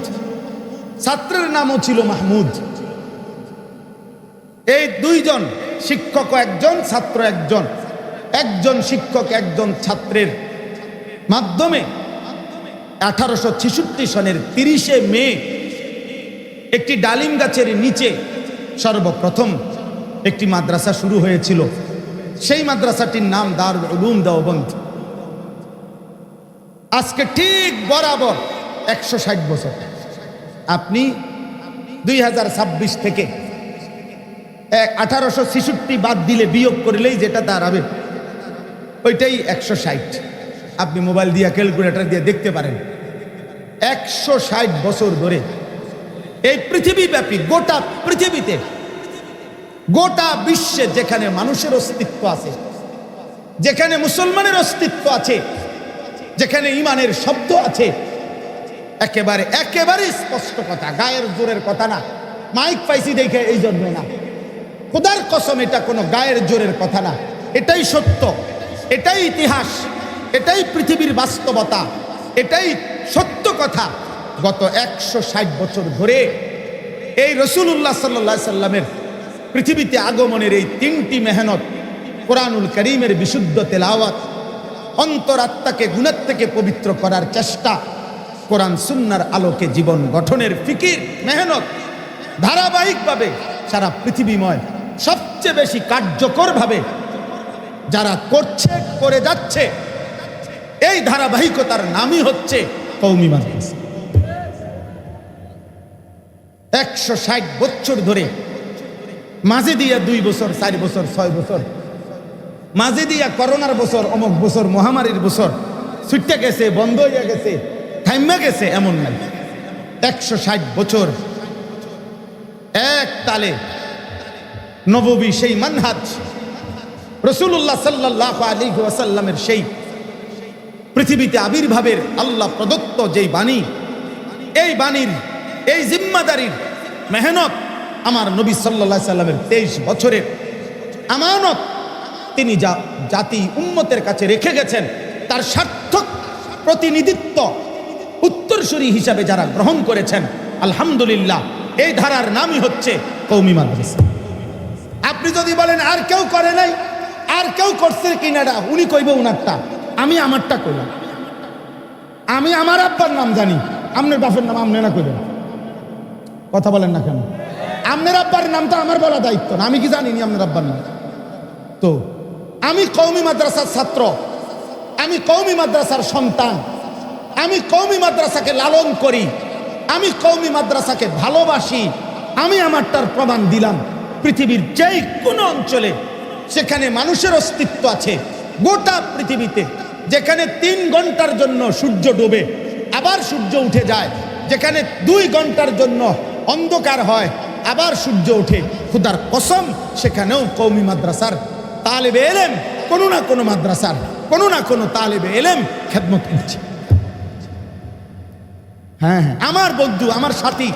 ছাত্রের নামও ছিল মাহমুদ, এই দুইজন শিক্ষক একজন ছাত্র একজন, একজন শিক্ষক একজন ছাত্রের মাধ্যমে 1866 সনের 30শে মে একটি ডালিম গাছের নিচে সর্বপ্রথম একটি মাদ্রাসা শুরু হয়েছিল। সেই মাদ্রাসাটির নাম দারুল উলুম দেওবন্দ। আজকে ঠিক বরাবর 160 বছর। আপনি 2026 থেকে 1866 বাদ দিলে, বিয়োগ করলেই যেটা দাঁড়াবে ওইটাই 160। আপনি মোবাইল দিয়ে ক্যালকুলেটর দিয়ে দেখতে পারেন। 160 বছর ধরে এই পৃথিবীব্যাপী, গোটা পৃথিবীতে, গোটা বিশ্বে যেখানে মানুষের অস্তিত্ব আছে, যেখানে মুসলমানের অস্তিত্ব আছে, যেখানে ইমানের শব্দ আছে, একেবারে স্পষ্ট কথা, গায়ের জোরের কথা না, মাইক পাইছি দেখে এই জন্য না, খোদার কসম এটা কোনো গায়ের জোরের কথা না, এটাই সত্য, এটাই ইতিহাস, এটাই পৃথিবীর বাস্তবতা, এটাই সত্য কথা। গত 160 বছর ধরে এই রাসূলুল্লাহ সাল্লাল্লাহু আলাইহি সাল্লামের পৃথিবীতে আগমনের এই 3টি মেহনত, কোরআনুল কারীমের বিশুদ্ধ তেলাওয়াত, অন্তরাত্মাকে গুনাহ থেকে পবিত্র করার চেষ্টা, কোরআন সুন্নাহর আলোকে জীবন গঠনের ফিকির, মেহনত, ধারাবাহিকভাবে সারা পৃথিবীময় সবচেয়ে বেশি কার্যকরভাবে যারা করছে, করে যাচ্ছে, এই ধারাবাহিকতার নামই হচ্ছে কওমি মাদ্রাসা। 160 বছর ধরে, মাঝে দিয়া 2 বছর, 4 বছর, 6 বছর, মাঝে দিয়া করোনার বছর, অমুক বছর, মহামারীর বছর ছুটে গেছে, বন্ধ হয়ে গেছে, থাইমা গেছে, এমন নাই। 160 বছর এক তালে নববী সেই মানহাজ, রাসূলুল্লাহ সাল্লাল্লাহু আলাইহি ওয়াসাল্লামের সেই পৃথিবীতে আবির্ভাবের আল্লাহ প্রদত্ত যেই বাণী, এই বাণীর, এই জিম্মাদারির মেহনত আমার নবী সাল্লাল্লাহু আলাইহি সাল্লামের 23 বছরের আমানত তিনি যা জাতি উম্মতের কাছে রেখে গেছেন, তার সার্থক প্রতিনিধিত্ব উত্তরসূরি হিসাবে যারা গ্রহণ করেছেন, আলহামদুলিল্লাহ, এই ধারার নামই হচ্ছে কওমি মাদ্রাসা। আপনি যদি বলেন আর কেউ করে নাই, আর কেউ করছে কিনাটা, উনি কইবে উনারটা, আমি আমারটা কইলাম। আমি আমার আব্বার নাম জানি, আপনার বাপের নাম আপনি না কইবেন। কথা বলেন না কেন? আপনার আব্বার নামটা আমার বলা দায়িত্ব না, আমি কি জানিনি আপনার আব্বার নাম? তো আমি কওমি মাদ্রাসার ছাত্র, আমি কওমি মাদ্রাসার সন্তান, আমি কওমি মাদ্রাসাকে লালন করি, আমি কওমি মাদ্রাসাকে ভালোবাসি। আমি আমারটার প্রমাণ দিলাম। পৃথিবীর যেই কোনো অঞ্চলে সেখানে মানুষের অস্তিত্ব আছে, গোটা পৃথিবীতে যেখানে 3 ঘন্টার জন্য সূর্য ডোবে আবার সূর্য উঠে যায়, যেখানে 2 ঘন্টার জন্য অন্ধকার হয় আবার সূর্য ওঠে, খোদার কসম সেখানেও কওমি মাদ্রাসার তালেবে এলেম, কোনো না কোনো মাদ্রাসার কোনো না কোনো তালেবে এলেম খেদমত করছে। হ্যাঁ, আমার বন্ধু, আমার সাথী,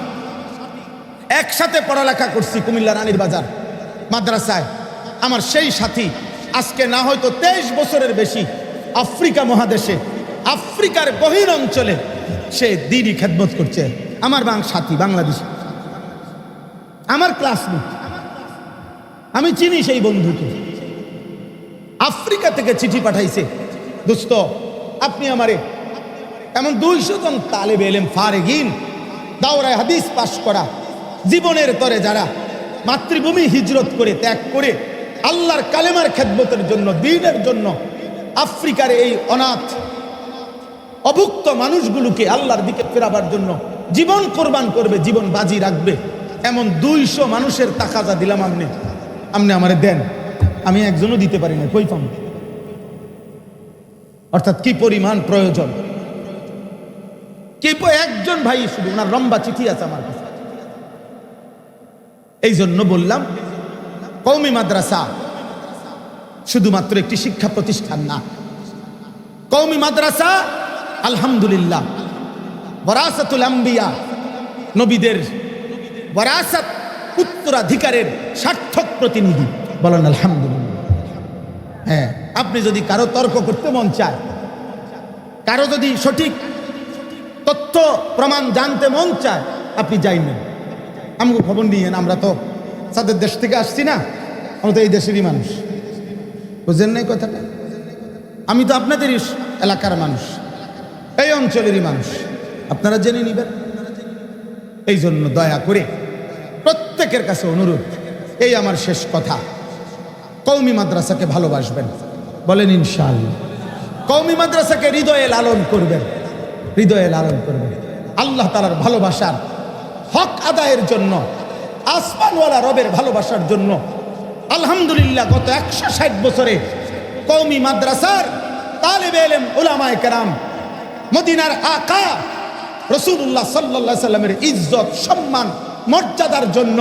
একসাথে পড়ালেখা করছি কুমিল্লা রানীর বাজার মাদ্রাসায়। আমার সেই সাথী আজকে না হয়তো 23 বছরের বেশি আফ্রিকা মহাদেশে, আফ্রিকার গহীন অঞ্চলে সে দিনই খেদমত করছে। আমার সাথী, বাংলাদেশি, আমার ক্লাসমেট, আমি চিনি সেই বন্ধুকে। আফ্রিকা থেকে চিঠি পাঠাইছে, দোস্ত আপনি আমারে, এমন 200 জন তালেবে এলেম ফারেগিন, দাওরায়ে হাদিস পাশ করা, জীবনের তরে যারা মাতৃভূমি হিজরত করে, ত্যাগ করে আল্লাহর কালেমার খেদমতের জন্য, দ্বীনের জন্য আফ্রিকার এই অনাথ অভুক্ত মানুষগুলোকে আল্লাহর দিকে ফেরাবার জন্য জীবন কোরবান করবে, জীবন বাজি রাখবে, এমন 200 মানুষের তাকাজা দিলাম। আপনি আমারে দেন, আমি একজনও দিতে পারি না, কই পাম? অর্থাৎ কি পরিমাণ প্রয়োজন, কি একজন ভাই শুধু, ওনার লম্বা চিঠি আছে আমার কাছে। এই জন্য বললাম কওমি মাদ্রাসা শুধুমাত্র একটি শিক্ষা প্রতিষ্ঠান না, কওমি মাদ্রাসা আলহামদুলিল্লাহ ওয়ারাসাতুল আম্বিয়া, নবীদের ওয়ারাসাত, উত্তরাধিকারের সার্থক প্রতিনিধি। বলেন আলহামদুলিল্লাহ। হ্যাঁ, আপনি যদি কারো তর্ক করতে মন চায়, কারো যদি সঠিক তথ্য প্রমাণ জানতে মন চায়, আপনি যাইবেন, আমাকে খবর নিয়েন। আমরা তো তাদের দেশ থেকে আসছি না, আমরা তো এই দেশেরই মানুষ। বুঝেন নাই কথাটা? আমি তো আপনাদেরই এলাকার মানুষ, এই অঞ্চলেরই মানুষ, আপনারা জেনে নিবেন। এই জন্য দয়া করে প্রত্যেকের কাছে অনুরোধ, এই আমার শেষ কথা, কওমি মাদ্রাসাকে ভালোবাসবেন। বলেন ইনশাআল্লাহ। কওমি মাদ্রাসাকে হৃদয়ে লালন করবেন, হৃদয়ে লালন করবেন। আল্লাহ তাআলার ভালোবাসার হক আদায়ের জন্য, আসমানওয়ালা রবের ভালোবাসার জন্য আলহামদুলিল্লাহ গত 160 বছরে কওমি মাদ্রাসার তালেবে ইলম উলামায়ে কেরাম মদিনার আকা রাসূলুল্লাহ সাল্লাল্লাহু আলাইহি সাল্লামের ইজ্জত, সম্মান, মর্যাদার জন্য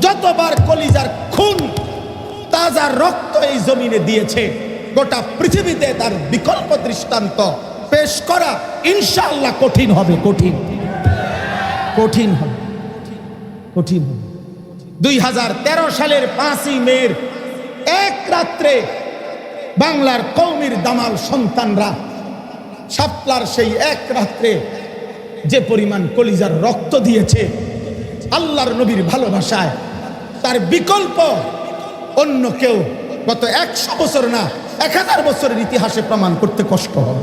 যতবার কলিজার খুন, তাজা রক্ত এই জমিনে দিয়েছে, গোটা পৃথিবীতে তার বিকল্প দৃষ্টান্ত পেশ করা ইনশাআল্লাহ কঠিন হবে, কঠিন কঠিন হবে, কঠিন হবে। 2013 সালের 5ই মের এক রাত্রে বাংলার কওমির দামাল সন্তানরা শাপলার সেই এক রাত্রে যে পরিমাণ কলিজার রক্ত দিয়েছে আল্লাহর নবীর ভালোবাসায়, তার বিকল্প অন্য কেউ গত 100 বছর না 1000 বছরের ইতিহাসে প্রমাণ করতে কষ্ট হবে,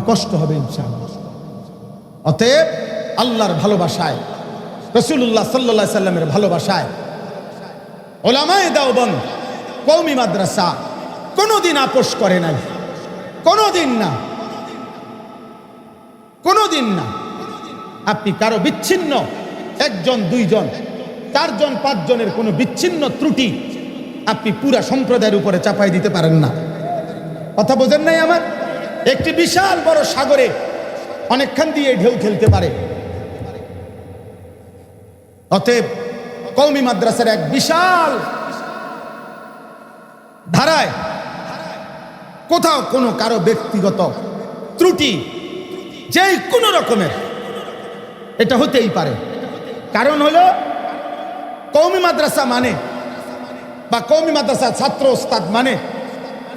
কষ্ট হবে ইনশাআল্লাহ। অতএব আল্লাহর ভালোবাসায়, রাসূলুল্লাহ সাল্লাল্লাহু আলাইহি সাল্লামের ভালোবাসায় উলামায়ে দেওবন্দ কওমি মাদ্রাসা কোনোদিন আপোষ করে নাই, কোনোদিন না, কোনোদিন না। আপনি কারো বিচ্ছিন্ন 1 জন 2 জন 4 জন 5 জনের কোনো বিচ্ছিন্ন ত্রুটি আপনি পুরা সম্প্রদায়ের উপরে চাপাই দিতে পারেন না। কথা বোঝেন নাই আমার? একটি বিশাল বড় সাগরে অনেকখান দিয়ে ঢেউ খেলতে পারে। অতএব কওমি মাদ্রাসার এক বিশাল ধারায় কোথাও কোনো কারো ব্যক্তিগত ত্রুটি যে কোনো রকমের এটা হতেই পারে। কারণ হলো কওমি মাদ্রাসা মানে, বা কওমি মাদ্রাসা ছাত্র ওস্তাদ মানে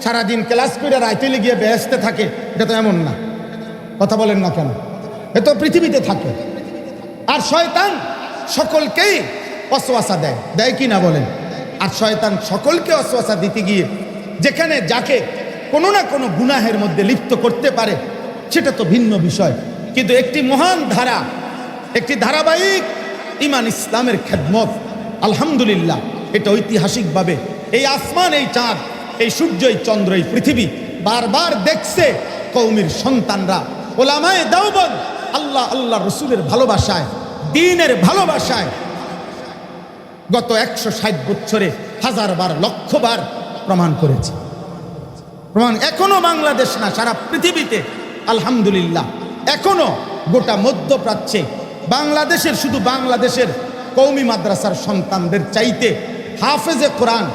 সারাদিন ক্লাস করে রাইতে গিয়ে বেহেশতে থাকে, এটা তো এমন না। কথা বলেন না কেন? এ তো পৃথিবীতে থাকে। আর শয়তান সকলকেই ওয়াসওয়াসা দেয়, দেয় কি না বলেন? আর শয়তান সকলকে ওয়াসওয়াসা দিতে গিয়ে যেখানে যাকে কোনো না কোনো গুনাহের মধ্যে লিপ্ত করতে পারে সেটা তো ভিন্ন বিষয়, কিন্তু একটি মহান ধারা, একটি ধারাবাহিক ঈমান ইসলামের খেদমত, আলহামদুলিল্লাহ এটা ঐতিহাসিকভাবে এই আসমান, এই চাঁদ, এই সূর্য, এই চন্দ্র, এই পৃথিবী বারবার দেখছে কওমির সন্তানরা উলামায়ে দেওবন্দ আল্লাহ আল্লাহ রসুলের ভালোবাসায়, দ্বীনের ভালোবাসায় গত 160 বছরে 1000 বার, লক্ষ বার প্রমাণ করেছে। প্রমাণ এখনো বাংলাদেশ না, সারা পৃথিবীতে আলহামদুলিল্লাহ এখনো গোটা মধ্যপ্রাচ্যে বাংলাদেশের, শুধু বাংলাদেশের কওমি মাদ্রাসার সন্তানদের চাইতে হাফেজে কোরআন,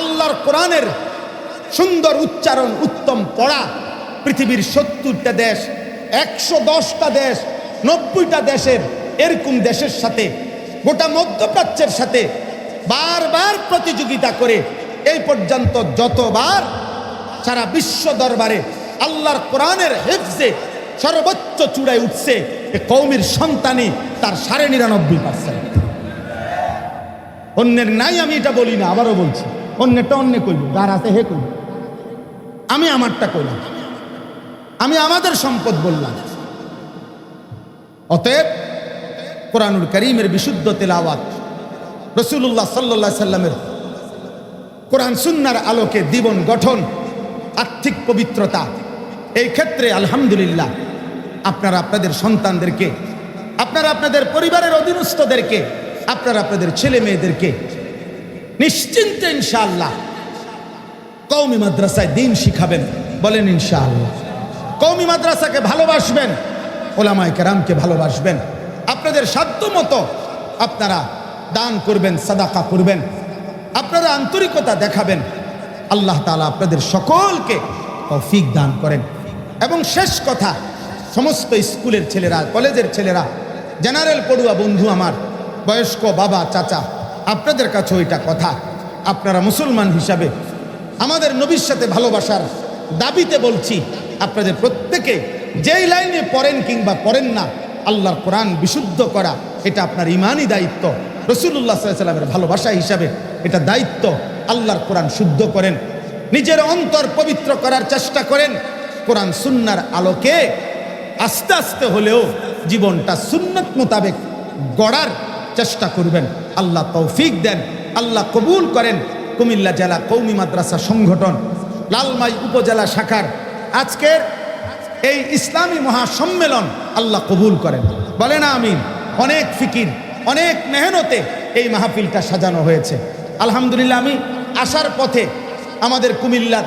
আল্লাহর কোরআনের সুন্দর উচ্চারণ, উত্তম পড়া পৃথিবীর 70টা দেশ, 110টা দেশ, 90টা দেশের, এরকম দেশের সাথে, গোটা মধ্যপ্রাচ্যের সাথে বারবার প্রতিযোগিতা করে এই পর্যন্ত যতবার সারা বিশ্ব দরবারে আল্লাহর কোরআনের হেফজে সর্বোচ্চ চূড়ায় উঠছে এ কওমির সন্তানই তার 99.5%। অন্যের নাই আমি এটা বলি না, আবারও বলছি, অন্যেরটা অন্য কইব, যার আছে হে কইব, আমি আমারটা কইলাম, আমি আমাদের সম্পদ বললাম। অতএব কোরআনুল কারীমের বিশুদ্ধ তেলাওয়াত, রাসূলুল্লাহ সাল্লাল্লাহু আলাইহি সাল্লামের কোরআন সুন্নাহর আলোকে জীবন গঠন, আর্থিক পবিত্রতা, এই ক্ষেত্রে আলহামদুলিল্লাহ আপনারা আপনাদের সন্তানদেরকে, আপনারা আপনাদের পরিবারের অধীনস্থদেরকে, আপনারা আপনাদের ছেলে মেয়েদেরকে নিশ্চিন্তে ইনশাআল্লাহ কওমি মাদ্রাসায় দ্বীন শিখাবেন। বলেন ইনশাআল্লাহ। কওমি মাদ্রাসাকে ভালোবাসবেন, উলামায়ে কেরামকে ভালোবাসবেন, আপনাদের সাধ্যমতো আপনারা দান করবেন, সাদাকা করবেন, আপনারা আন্তরিকতা দেখাবেন। আল্লাহ তাআলা আপনাদের সকলকে তৌফিক দান করেন। এবং শেষ কথা, সমস্ত স্কুলের ছেলেরা, কলেজের ছেলেরা, জেনারেল পড়ুয়া বন্ধু আমার, বয়স্ক বাবা চাচা, আপনাদের কাছে ওইটা কথা, আপনারা মুসলমান হিসাবে আমাদের নবীর সাথে ভালোবাসার দাবিতে বলছি, আপনাদের প্রত্যেকে যেই লাইনে পড়েন কিংবা পড়েন না, আল্লাহর কোরআন বিশুদ্ধ করা এটা আপনার ইমানি দায়িত্ব। রাসূলুল্লাহ সাল্লাল্লাহু আলাইহি ওয়াসাল্লামের ভালোবাসা হিসাবে এটা দায়িত্ব। আল্লাহর কোরআন শুদ্ধ করেন, নিজের অন্তর পবিত্র করার চেষ্টা করেন, কোরআন সুন্নাহর আলোকে আস্তে আস্তে হলেও জীবনটা সুন্নত মোতাবেক গড়ার চেষ্টা করবেন। আল্লাহ তৌফিক দেন, আল্লাহ কবুল করেন। কুমিল্লা জেলা কওমি মাদ্রাসা সংগঠন লালমাই উপজেলা শাখার আজকের এই ইসলামী মহাসম্মেলন আল্লাহ কবুল করেন, বলেন আমিন। অনেক ফিকির, অনেক মেহনতে এই মাহফিলটা সাজানো হয়েছে। আলহামদুলিল্লাহ, আমি আসার পথে আমাদের কুমিল্লার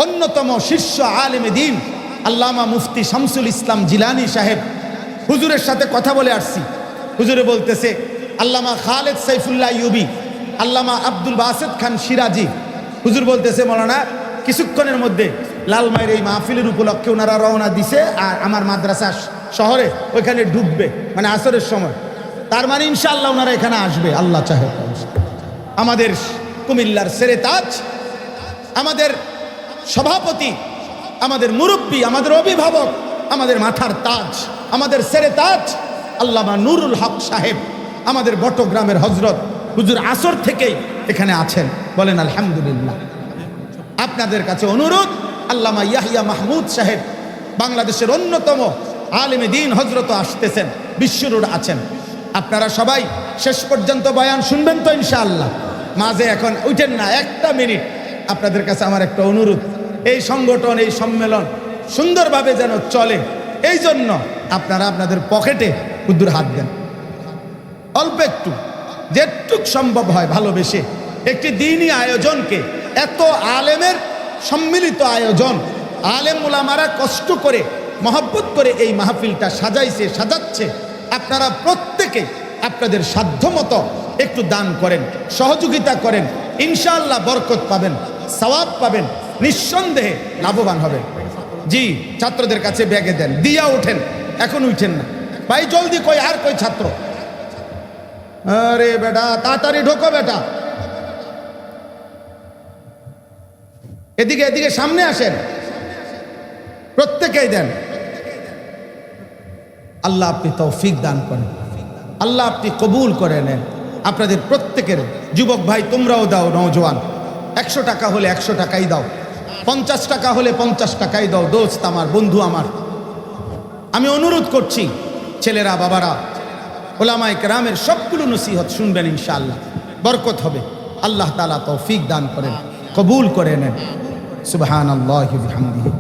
অন্যতম শীর্ষ আলেমে দ্বীন আল্লামা মুফতি শামসুল ইসলাম জিলানী সাহেব হুজুরের সাথে কথা বলে আসছি। হুজুরে বলতেছে আল্লামা খালেদ সাইফুল্লাহ ইউবি, আল্লামা আব্দুল বাসেদ খান সিরাজি, হুজুর বলতেছে মৌলানা কিছুক্ষণের মধ্যে লালমাইয়ের এই মাহফিলের উপলক্ষে ওনারা রওনা দিছে আর আমার মাদ্রাসা শহরে ওইখানে ঢুকবে, মানে আসরের সময়। তার মানে ইনশাআল্লাহ ওনারা এখানে আসবে, আল্লাহ চাহে। আমাদের কুমিল্লার সেরে তাজ, আমাদের সভাপতি, আমাদের মুরব্বী, আমাদের অভিভাবক, আমাদের মাথার তাজ, আমাদের সেরে তাজ আল্লামা নুরুল হক সাহেব, আমাদের বটগ্রামের হজরত হুজুর আসর থেকেই এখানে আছেন, বলেন আলহামদুলিল্লাহ। আপনাদের কাছে অনুরোধ, আল্লামা ইয়াহিয়া মাহমুদ সাহেব বাংলাদেশের অন্যতম আলেমে দ্বীন হজরত আসতেছেন, বিশ্বরোড আছেন। আপনারা সবাই শেষ পর্যন্ত বয়ান শুনবেন তো ইনশাআল্লাহ। মাঝে এখন উঠেন না, একটা মিনিট। আপনাদের কাছে আমার একটা অনুরোধ, এই সংগঠন, এই সম্মেলন সুন্দরভাবে যেন চলে, এই জন্য আপনারা আপনাদের পকেটে ক্ষুদ্র হাত দেন, অল্প একটু, যেটুক সম্ভব হয় ভালোবেসে একটি দ্বীনি আয়োজনকে, এত আলেমের সম্মিলিত আয়োজন, আলেম উলামারা কষ্ট করে মহব্বত করে এই মাহফিলটা সাজাইছে, সাজাচ্ছে। আপনারা প্রত্যেকে আপনাদের সাধ্যমতো একটু দান করেন, সহযোগিতা করেন, ইনশাআল্লাহ বরকত পাবেন, সওয়াব পাবেন, নিঃসন্দেহে লাভবান হবেন। জি, ছাত্রদের কাছে ব্যাগে দেন, দিয়া ওঠেন, এখন উঠেন না ভাই, জলদি। কই আর কই ছাত্র? আরে বেটা তাড়াতাড়ি ঢোকো বেটা, এদিকে এদিকে সামনে আসেন, প্রত্যেকেই দেন। আল্লাহ আপনি তৌফিক দান করেন, আল্লাহ আপনি কবুল করে নেন। আপনাদের প্রত্যেকের, যুবক ভাই তোমরাও দাও, নওজোয়ান 100 টাকা হলে 100 টাকাই দাও, 50 টাকা হলে 50 টাকাই দাও। দোস্ত আমার, বন্ধু আমার, আমি অনুরোধ করছি, ছেলেরা, বাবারা, ওলামায়ে কেরামের সবগুলো নসিহত শুনবেন, ইনশাআল্লাহ বরকত হবে। আল্লাহ তাআলা তৌফিক দান করেন, কবুল করে নেন। সুবহানাল্লাহি ওয়া বিহামদিহি।